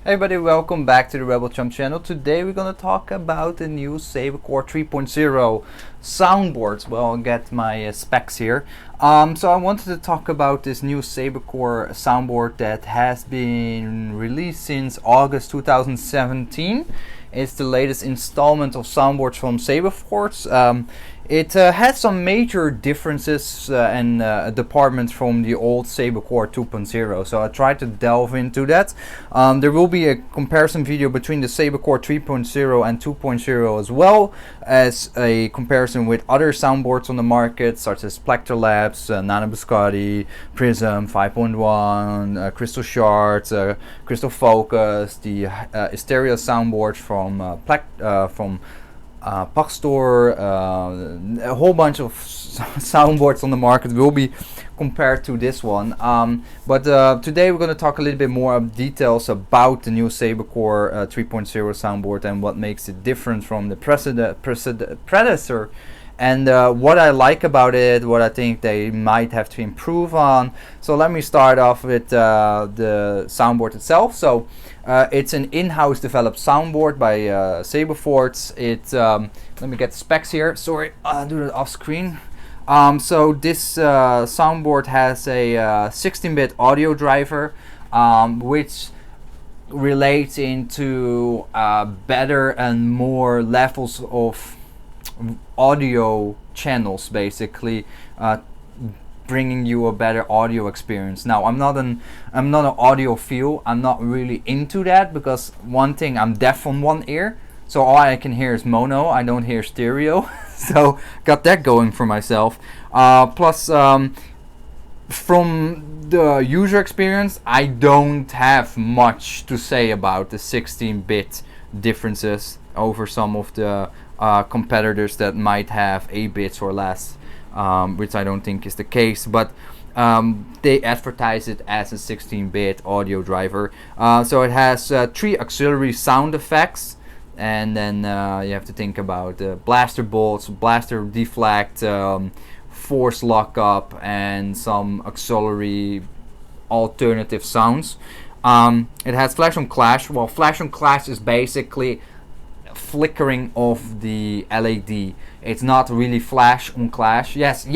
Hey everybody, welcome back to the Rebel Chump channel. Today we're gonna talk about the new Sabercore 3.0 soundboards. Well, I'll get my specs here. So I wanted to talk about this new Sabercore soundboard that has been released since August 2017. It's the latest installment of soundboards from Saberforge. It has some major differences and departments from the old Sabercore 2.0, so I tried to delve into that. There will be a comparison video between the Sabercore 3.0 and 2.0, as well as a comparison with other soundboards on the market, such as Plector Labs, Nano Biscotti, Prism 5.1, Crystal Shard, Crystal Focus, the Hysteria soundboard from Paxtor, a whole bunch of soundboards on the market will be compared to this one. But today we're going to talk a little bit more of details about the new Sabercore 3.0 soundboard and what makes it different from the predecessor, and what I like about it, what I think they might have to improve on. So let me start off with the soundboard itself. So it's an in-house developed soundboard by Saberforge. Let me get the specs here. Sorry, I'll do it off screen. So this soundboard has a 16-bit audio driver, which relates into better and more levels of audio channels, basically bringing you a better audio experience. Now, I'm not an audiophile. I'm not really into that, because one thing, I'm deaf on one ear, so all I can hear is mono. I don't hear stereo. So got that going for myself. Plus, from the user experience, I don't have much to say about the 16-bit differences over some of the competitors that might have 8 bits or less, which I don't think is the case, but they advertise it as a 16-bit audio driver. So it has 3 auxiliary sound effects, and then you have to think about blaster bolts, blaster deflect, force lockup, and some auxiliary alternative sounds. It has flash on clash. Well, flash on clash is basically flickering of the LED. It's not really flash on clash. Yes,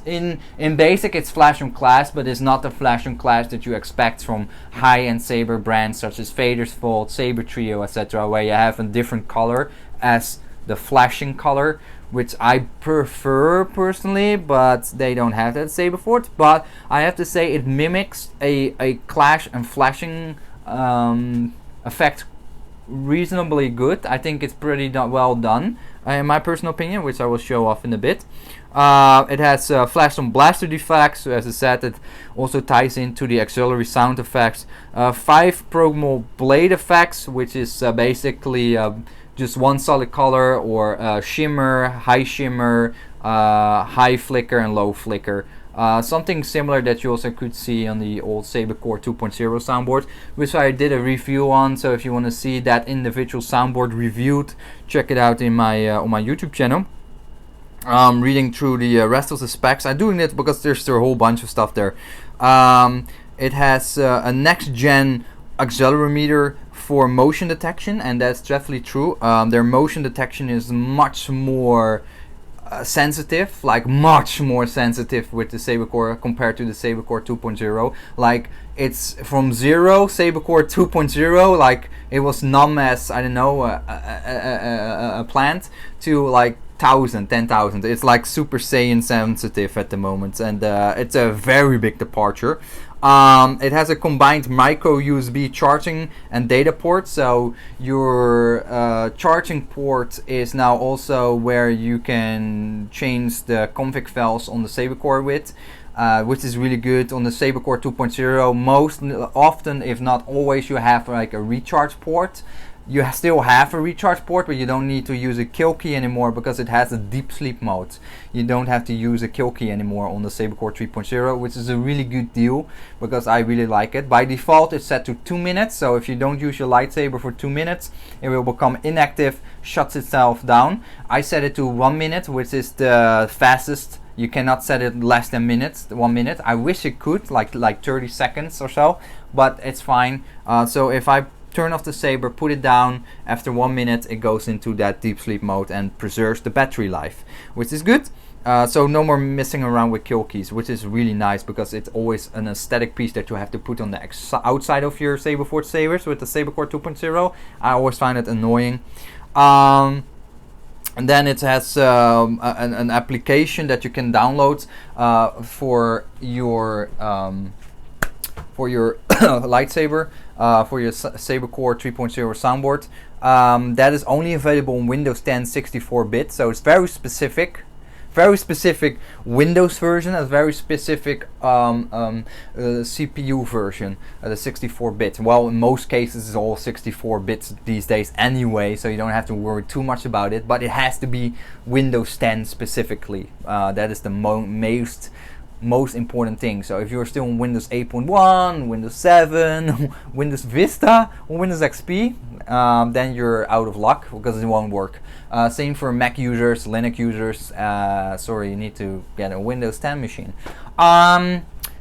in basic it's flash on clash, but it's not the flash on clash that you expect from high-end Saber brands such as Vader's Vault, Saber Trio, etc., where you have a different color as the flashing color, which I prefer personally, but they don't have that at Saberforge. But I have to say it mimics a clash and flashing effect reasonably good. I think it's pretty well done, in my personal opinion, which I will show off in a bit. It has flash on blaster deflects, so as I said, it also ties into the auxiliary sound effects. 5 programmable blade effects, which is basically just one solid color, or shimmer, high flicker, and low flicker. Something similar that you also could see on the old Sabercore 2.0 soundboard, which I did a review on. So if you want to see that individual soundboard reviewed, check it out in my on my YouTube channel. Reading through the rest of the specs, I'm doing it because there's a whole bunch of stuff there. It has a next-gen accelerometer for motion detection, and that's definitely true. Their motion detection is much more sensitive, like much more sensitive with the Sabercore compared to the Sabercore 2.0. Like, it's from 0 Sabercore 2.0, like it was numb as, I don't know, a plant, to like 10,000. It's like Super Saiyan sensitive at the moment, and it's a very big departure. It has a combined micro USB charging and data port, so your charging port is now also where you can change the config files on the Sabercore with, which is really good. On the Sabercore 2.0, most often, if not always, you have like a recharge port. You still have a recharge port, but you don't need to use a kill key anymore because it has a deep sleep mode. You don't have to use a kill key anymore on the Sabercore 3.0, which is a really good deal because I really like it. By default, it's set to 2 minutes, so if you don't use your lightsaber for 2 minutes, it will become inactive, shuts itself down. I set it to 1 minute, which is the fastest. You cannot set it less than 1 minute. I wish it could, like 30 seconds or so, but it's fine. So if I turn off the Saber, put it down. After 1 minute, it goes into that deep sleep mode and preserves the battery life, which is good. So no more messing around with kill keys, which is really nice because it's always an aesthetic piece that you have to put on the outside of your Saberforge Sabers with the Sabercore 2.0. I always find it annoying. And then it has an application that you can download for your lightsaber, for your Sabercore 3.0 soundboard. That is only available on Windows 10 64-bit, so it's very specific Windows version, a very specific CPU version, the 64-bit. Well, in most cases it's all 64 bits these days anyway, so you don't have to worry too much about it, but it has to be Windows 10 specifically. That is the most important thing. So if you're still on Windows 8.1, Windows 7, Windows Vista, or Windows XP, then you're out of luck because it won't work. Same for Mac users, Linux users. Sorry, you need to get a Windows 10 machine.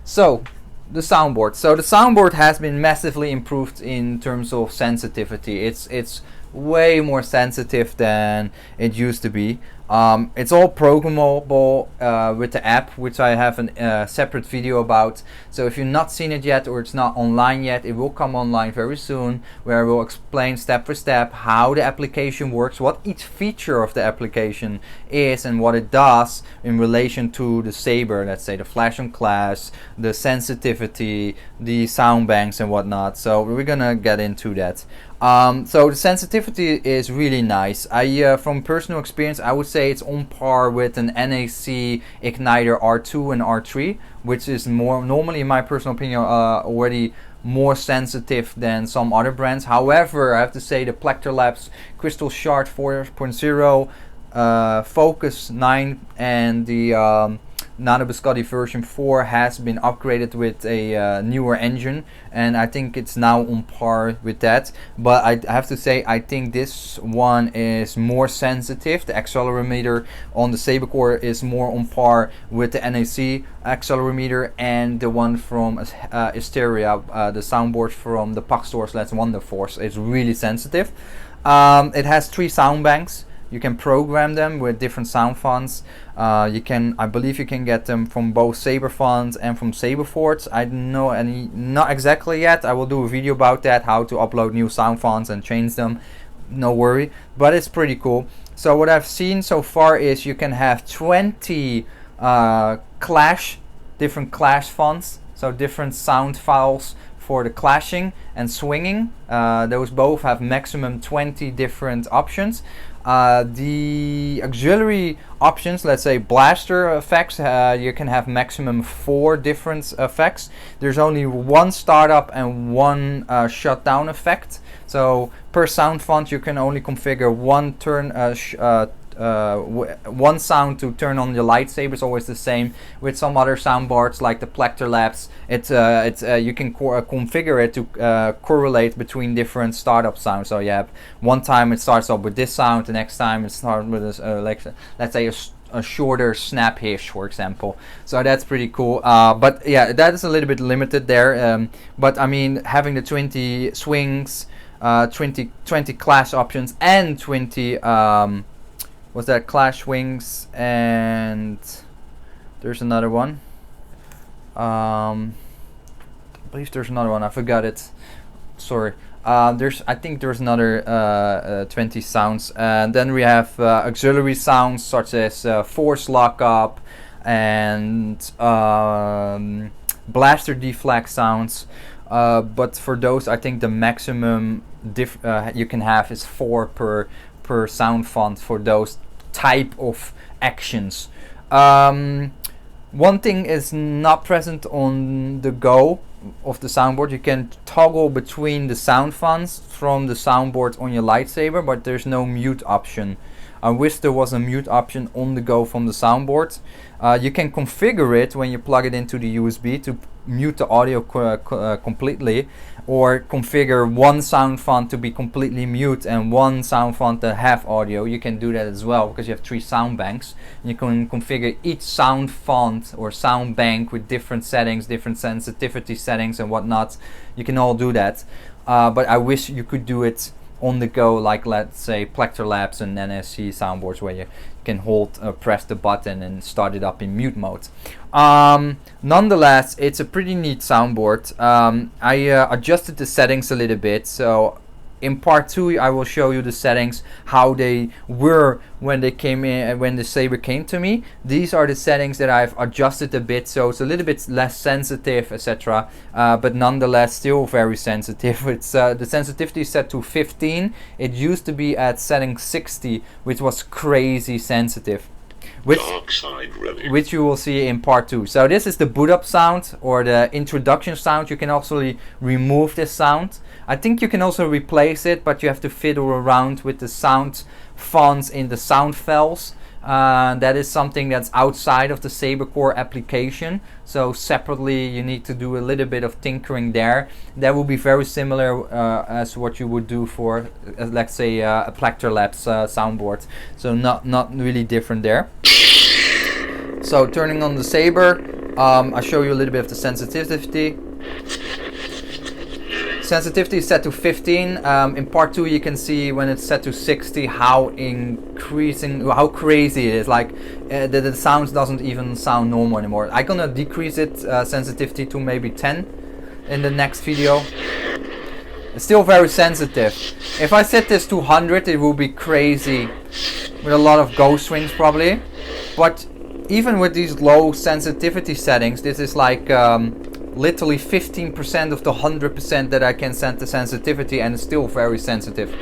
So the soundboard. So the soundboard has been massively improved in terms of sensitivity. It's way more sensitive than it used to be. It's all programmable with the app, which I have a separate video about. So if you've not seen it yet or it's not online yet, it will come online very soon, where I will explain step for step how the application works, what each feature of the application is and what it does in relation to the Saber, let's say the flash on clash, the sensitivity, the sound banks and whatnot. So we're gonna get into that. So the sensitivity is really nice. From personal experience, I would say it's on par with an NAC Igniter R2 and R3, which is more normally, in my personal opinion, already more sensitive than some other brands. However, I have to say the Plector Labs Crystal Shard 4.0, Focus 9 and the Nano Biscotti version 4 has been upgraded with a newer engine, and I think it's now on par with that. But I have to say, I think this one is more sensitive. The accelerometer on the Sabercore is more on par with the NAC accelerometer, and the one from Hysteria, the soundboard from the PAX stores, Let's Wonder Force, is really sensitive. It has 3 sound banks. You can program them with different sound fonts. I believe you can get them from both Saber fonts and from Saberforge. I don't know any, not exactly yet. I will do a video about that, how to upload new sound fonts and change them. No worry, but it's pretty cool. So what I've seen so far is you can have 20 different clash fonts, so different sound files for the clashing and swinging. Those both have maximum 20 different options. The auxiliary options, let's say blaster effects, you can have maximum 4 different effects. There's only one startup and one shutdown effect. So per sound font you can only configure one one sound to turn on your lightsaber. Is always the same. With some other soundboards like the Plector Labs, you can configure it to correlate between different startup sounds. So you have one time it starts up with this sound, the next time it starts with this, like let's say a shorter snap hiss, for example. So that's pretty cool. But yeah, that is a little bit limited there. But I mean, having the 20 swings, 20 clash options, and 20 was that clash wings, and there's another one. I believe there's another one. I forgot it. Sorry. I think there's another 20 sounds, and then we have auxiliary sounds such as force lockup and blaster deflect sounds. But for those, I think the maximum you can have is 4 per sound font for those type of actions. One thing is not present on the Go of the soundboard. You can toggle between the sound fonts from the soundboard on your lightsaber, but there's no mute option. I wish there was a mute option on the Go from the soundboard. You can configure it when you plug it into the USB to mute the audio completely, or configure one sound font to be completely mute and one sound font to have audio. You can do that as well because you have 3 sound banks. You can configure each sound font or sound bank with different settings, different sensitivity settings and whatnot. You can all do that. but I wish you could do it on the go, like let's say Plector Labs and NSC soundboards, where you can press the button and start it up in mute mode. Nonetheless, it's a pretty neat soundboard. I adjusted the settings a little bit, so in part 2 I will show you the settings, how they were when they came in, when the Saber came to me. These are the settings that I've adjusted a bit, so it's a little bit less sensitive, etc. But nonetheless still very sensitive. It's the sensitivity is set to 15. It used to be at setting 60, which was crazy sensitive. Which you will see in part 2. So this is the boot up sound, or the introduction sound. You can also remove this sound. I think you can also replace it, but you have to fiddle around with the sound fonts in the sound files. That is something that's outside of the Sabercore application, so separately you need to do a little bit of tinkering there. That will be very similar as what you would do for let's say a Plector Labs soundboard, so not really different there. So turning on the Saber, I'll show you a little bit of the sensitivity. Sensitivity is set to 15. In part 2 you can see when it's set to 60 how crazy it is. Like the sound doesn't even sound normal anymore. I'm gonna decrease it sensitivity to maybe 10 in the next video. It's still very sensitive. If I set this to 100 it will be crazy with a lot of ghost rings probably. But even with these low sensitivity settings, this is like literally 15% of the 100% that I can set the sensitivity, and it's still very sensitive.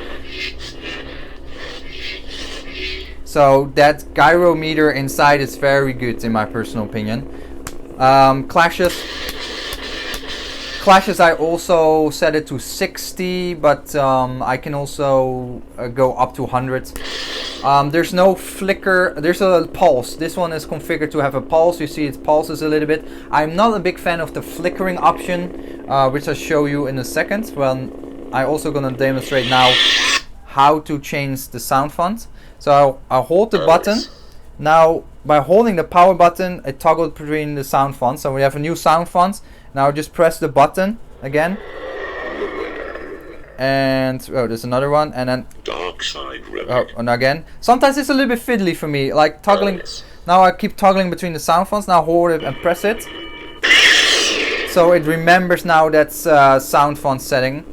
So that gyrometer inside is very good in my personal opinion. Clashes I also set it to 60, but I can also go up to 100. There's no flicker, there's a pulse. This one is configured to have a pulse. You see it pulses a little bit. I'm not a big fan of the flickering option, which I'll show you in a second. Well, I'm also gonna demonstrate now how to change the sound font. So I'll hold the button. Now by holding the power button, it toggles between the sound fonts. So we have a new sound font. Now just press the button again. And there's another one, and then and again. Sometimes it's a little bit fiddly for me, like toggling. Now I keep toggling between the sound fonts. Now hold it and press it, so it remembers now that's sound font setting.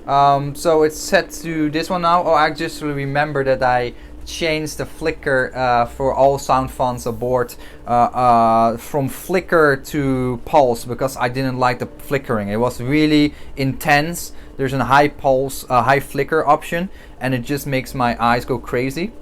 So it's set to this one now. Oh, I just remember that I changed the flicker for all sound fonts aboard from flicker to pulse, because I didn't like the flickering. It was really intense. There's a high pulse, high flicker option, and it just makes my eyes go crazy.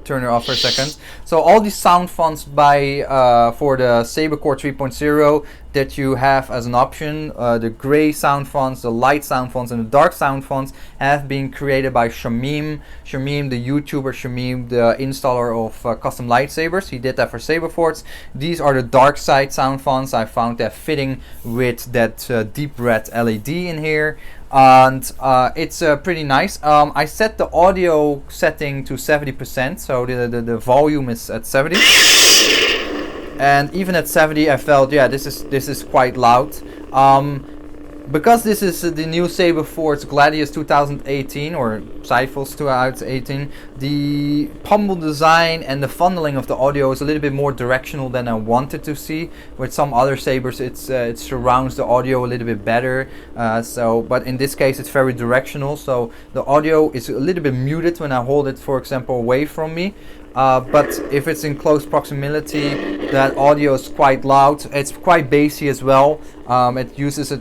Turn it off for a second. So all these sound fonts for the Sabercore 3.0 that you have as an option, the gray sound fonts, the light sound fonts, and the dark sound fonts have been created by Shamim. Shamim, the YouTuber Shamim, the installer of custom lightsabers. He did that for Saberforge. These are the dark side sound fonts. I found that fitting with that deep red LED in here. And it's pretty nice. I set the audio setting to 70%, so the volume is at 70. And even at 70 I felt, yeah, this is quite loud. Because this is the new Saberforge Gladius 2018 or Cyphos 2018, the pommel design and the funneling of the audio is a little bit more directional than I wanted to see. With some other sabers, it surrounds the audio a little bit better. But in this case, it's very directional. So the audio is a little bit muted when I hold it, for example, away from me. But if it's in close proximity, that audio is quite loud. It's quite bassy as well. It uses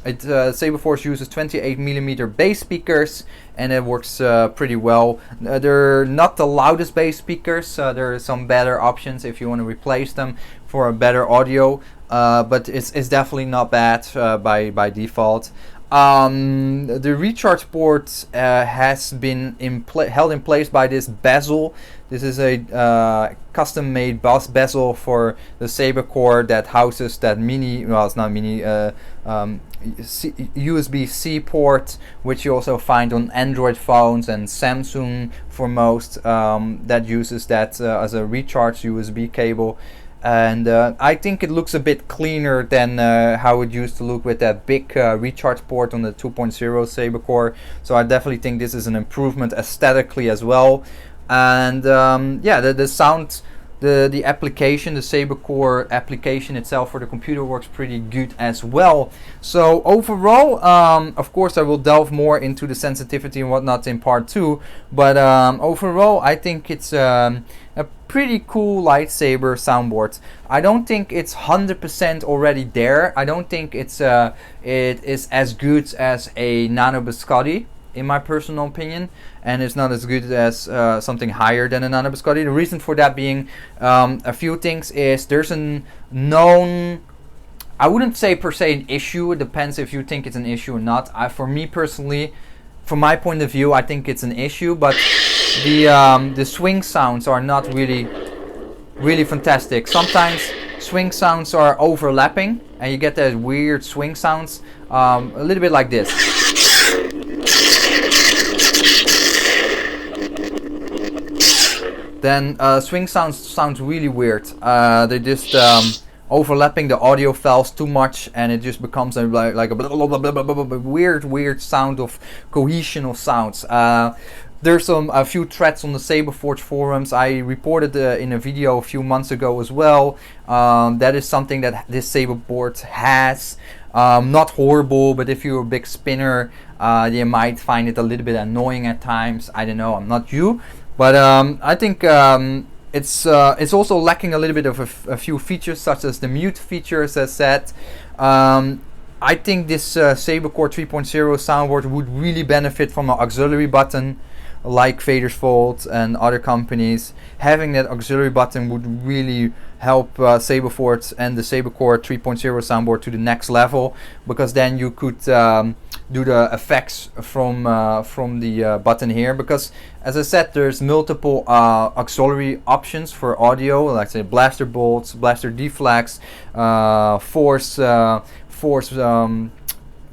Saberforge uses 28mm bass speakers, and it works pretty well. They're not the loudest bass speakers. There are some better options if you want to replace them for a better audio, but it's definitely not bad by default. The recharge port has been held in place by this bezel. This is a custom-made bezel for the Sabercore that houses that mini, well, it's not mini, USB-C port, which you also find on Android phones and Samsung for most, that uses that as a recharge USB cable. and I think it looks a bit cleaner than how it used to look with that big recharge port on the 2.0 Sabercore. So I definitely think this is an improvement aesthetically as well. And yeah, the sound, the application, the Sabercore application itself for the computer works pretty good as well. So overall, of course I will delve more into the sensitivity and whatnot in part 2, but overall I think it's a pretty cool lightsaber soundboard. I don't think it's 100% already there. I don't think it is as good as a Nano Biscotti, in my personal opinion, and it's not as good as something higher than a Nano Biscotti. The reason for that being a few things is there's a known, I wouldn't say per se an issue, it depends if you think it's an issue or not. For me personally, from my point of view, I think it's an issue, but the swing sounds are not really fantastic. Sometimes swing sounds are overlapping and you get that weird swing sounds, a little bit like this. Then swing sounds really weird. They just overlapping the audio files too much, and it just becomes like a blah, blah, blah, blah, blah, blah, blah, weird sound of cohesion of sounds. There's a few threads on the Saberforge forums. I reported in a video a few months ago as well. That is something that this Saberboard has. Not horrible, but if you're a big spinner, you might find it a little bit annoying at times. I don't know, I'm not you. But I think it's also lacking a little bit of a few features, such as the mute feature, as I said. I think this Sabercore 3.0 soundboard would really benefit from an auxiliary button, like Vader's Vault and other companies. Having that auxiliary button would really help Saberforge and the Sabercore 3.0 soundboard to the next level, because then you could do the effects from the button here, because as I said, there's multiple auxiliary options for audio, like say blaster bolts, blaster deflects, force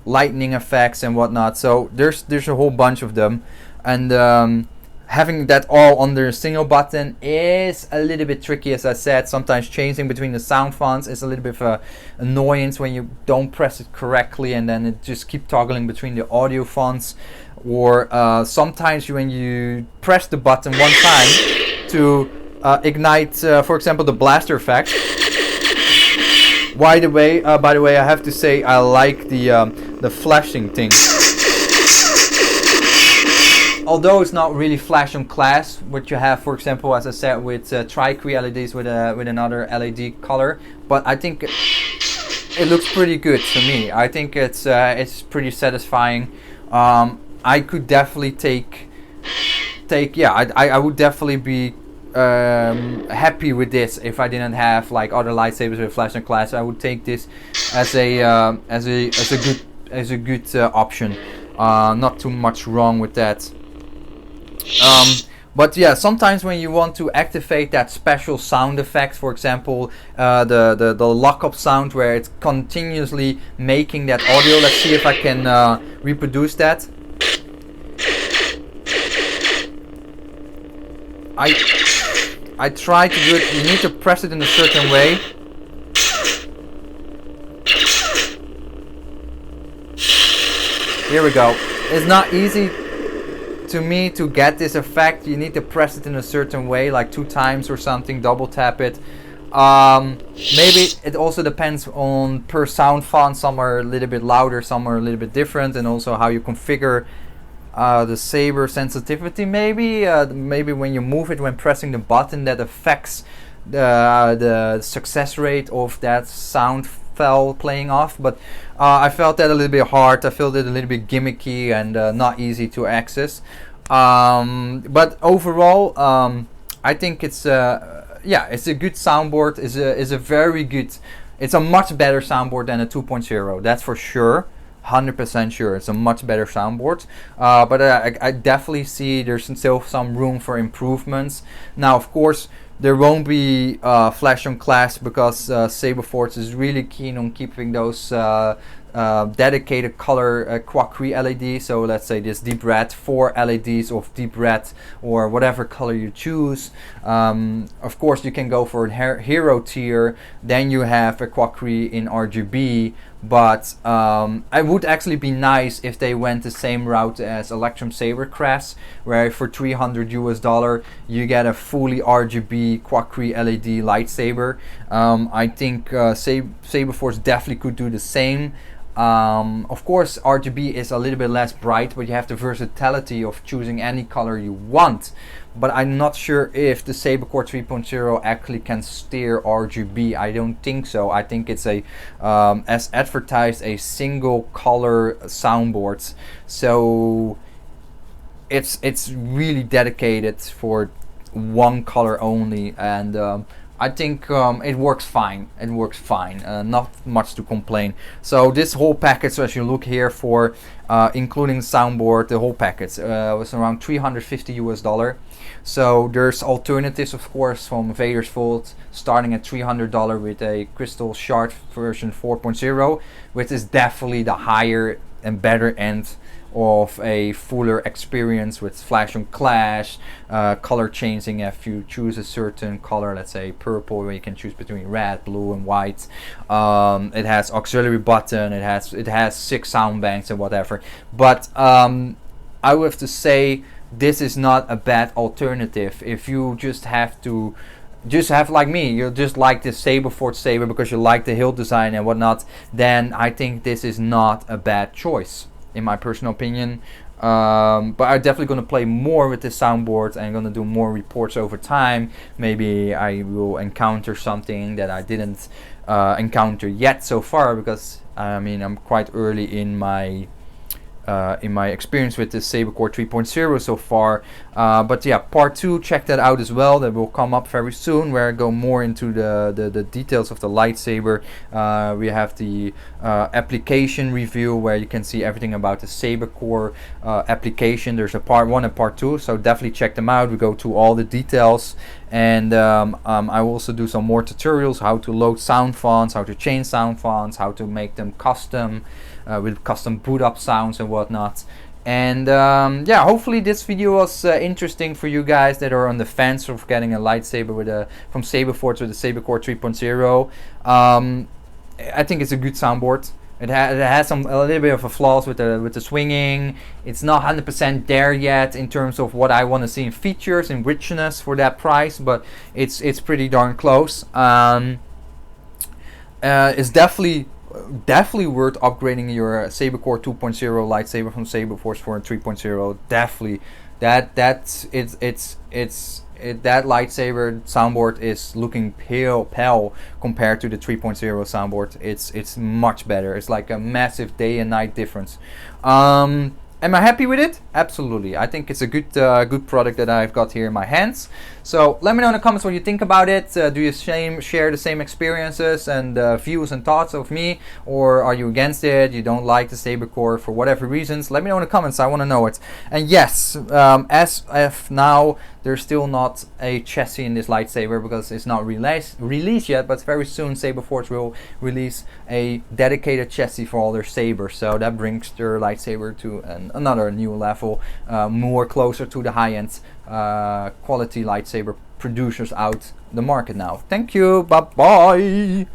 lightning effects and whatnot. So there's a whole bunch of them, and having that all under a single button is a little bit tricky. As I said, sometimes changing between the sound fonts is a little bit of an annoyance when you don't press it correctly, and then it just keep toggling between the audio fonts. Or sometimes when you press the button one time to ignite, for example, the blaster effect. By the way, I have to say I like the flashing thing. Although it's not really flash on class, what you have, for example, as I said, with tri-queue LEDs with another LED color, but I think it looks pretty good to me. I think it's pretty satisfying. I could definitely I would definitely be happy with this if I didn't have like other lightsabers with flash on class. I would take this as a good option. Not too much wrong with that. But yeah, sometimes when you want to activate that special sound effect, for example, the lockup sound where it's continuously making that audio. Let's see if I can reproduce that. I try to do it. You need to press it in a certain way. Here we go. It's not easy to me to get this effect. You need to press it in a certain way, like 2 times or something, double tap it. Maybe it also depends on per sound font. Some are a little bit louder, some are a little bit different, and also how you configure the Saber sensitivity. Maybe when you move it when pressing the button, that affects the success rate of that sound file playing off. But I felt that a little bit hard. I felt it a little bit gimmicky and not easy to access. But overall, I think it's it's a good soundboard. Is a very good. It's a much better soundboard than a 2.0. That's for sure. 100% sure it's a much better soundboard, but I definitely see there's still some room for improvements. Now, of course, there won't be flash on class because Saberforge is really keen on keeping those dedicated color quackery LED. So let's say this deep red, 4 LEDs of deep red or whatever color you choose. Of course you can go for a hero tier, then you have a quackery in RGB, but it would actually be nice if they went the same route as Electrum Sabercore, where for $300 you get a fully RGB quackery LED lightsaber. I think Saberforge definitely could do the same. Of course RGB is a little bit less bright, but you have the versatility of choosing any color you want. But I'm not sure if the Sabercore 3.0 actually can steer RGB. I don't think so. I think it's a, as advertised, a single color soundboard. So it's really dedicated for one color only, and I think it works fine. It works fine. Not much to complain. So this whole package, as you look here for, including soundboard, the whole package was around $350. So there's alternatives, of course, from Vader's Vault, starting at $300 with a Crystal Shard version 4.0, which is definitely the higher and better end of a fuller experience with flash on clash, color changing if you choose a certain color, let's say purple, where you can choose between red, blue and white. It has auxiliary button, it has 6 sound banks and whatever. But I would have to say this is not a bad alternative. If you just have like me, you just like the Saberforge Saber because you like the hilt design and whatnot, then I think this is not a bad choice, in my personal opinion. But I'm definitely going to play more with this soundboard and going to do more reports over time. Maybe I will encounter something that I didn't encounter yet so far, because I mean I'm quite early in my experience with the Sabercore 3.0 so far. But yeah, part 2, check that out as well. That will come up very soon, where I go more into the details of the lightsaber. We have the application review, where you can see everything about the Sabercore application. There's a part 1 and part 2, so definitely check them out. We go to all the details, and I will also do some more tutorials, how to load sound fonts, how to change sound fonts, how to make them custom, with custom boot up sounds and whatnot. And yeah, hopefully this video was interesting for you guys that are on the fence of getting a lightsaber with from Saberforge with the Sabercore 3.0. I think it's a good soundboard. It has a little bit of a flaws with the swinging. It's not 100% there yet in terms of what I want to see in features and richness for that price, but it's pretty darn close. It's definitely worth upgrading your Sabercore 2.0 lightsaber from Saberforge for a 3.0. Definitely, that lightsaber soundboard is looking pale compared to the 3.0 soundboard. It's much better. It's like a massive day and night difference. Am I happy with it? Absolutely. I think it's a good product that I've got here in my hands. So let me know in the comments what you think about it. Do you share the same experiences and views and thoughts of me, or are you against it? You don't like the Sabercore for whatever reasons? Let me know in the comments. I want to know it. And yes, as of now, there's still not a chassis in this lightsaber because it's not released yet, but very soon Saberforge will release a dedicated chassis for all their sabers. So that brings their lightsaber to another new level, more closer to the high-end quality lightsaber producers out the market now. Thank you. Bye bye.